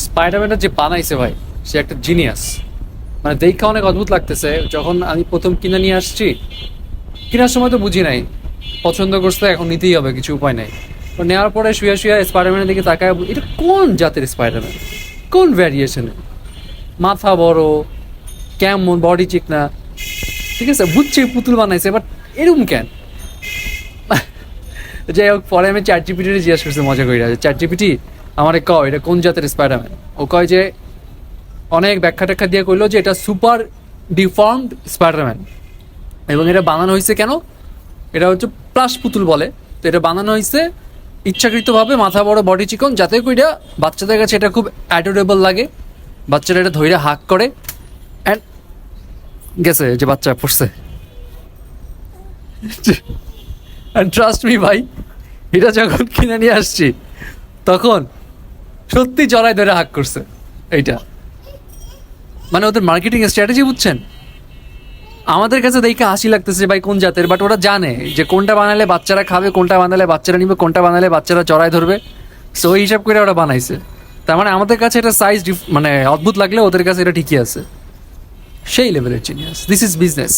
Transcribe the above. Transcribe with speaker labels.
Speaker 1: স্পাইডারম্যানটা যে বানাইছে ভাই, সে একটা জিনিয়াস। মানে দেখা অনেক অদ্ভুত লাগতেছে। যখন আমি প্রথম কিনে নিয়ে আসছি, কেনার সময় তো বুঝি নাই, পছন্দ করছে, এখন নিতেই হবে, কিছু উপায় নাই। তো নেওয়ার পরে শুয়ে শুয়ে স্পাইডারম্যানের দিকে তাকায়, এটা কোন জাতের স্পাইডারম্যান, কোন ভ্যারিয়েশনের, মাথা বড়, কেমন বডি চিকনা, ঠিক আছে বুঝছি পুতুল বানাইছে, বাট এরকম কেন? যাই হোক, পরে আমি চ্যাট জিপিটি জিজ্ঞাসা করছি মজা করি, চ্যাট জিপিটি আমার কয় এটা কোন জাতের স্পাইডারম্যান। ও কয় যে অনেক ব্যাখ্যা ট্যাখ্যা দিয়ে কইলো যে এটা সুপার ডিফর্মড স্পাইডারম্যান, এবং এটা বানানো হয়েছে কেন, এটা হচ্ছে প্লাস পুতুল বলে। তো এটা বানানো হয়েছে ইচ্ছাকৃতভাবে, মাথা বড় বডি চিকন, যাতে করে বাচ্চাদের কাছে এটা খুব অ্যাডোরেবল লাগে, বাচ্চারা এটা ধৈর্য হাক করে। অ্যান্ড গেছে যে বাচ্চা পড়ছে। অ্যান্ড ট্রাস্ট মি ভাই, এটা যখন কিনে নিয়ে আসছি তখন সত্যি জড়াই ধরে হাক করছে এইটা। মানে ওদের মার্কেটিং স্ট্র্যাটেজি বুঝছেন? আমাদের কাছে দেখে হাসি লাগতেছে ভাই কোন জাতের, বাট ওরা জানে যে কোনটা বানালে বাচ্চারা খাবে, কোনটা বানালে বাচ্চারা নিবে, কোনটা বানালে বাচ্চারা চড়াই ধরবে। সো ওই হিসাব করে ওরা বানাইছে। তার মানে আমাদের কাছে এটা সাইজ মানে অদ্ভুত লাগলে ওদের কাছে এটা ঠিকই আছে। সেই লেভেলের জিনিয়াস। This is business.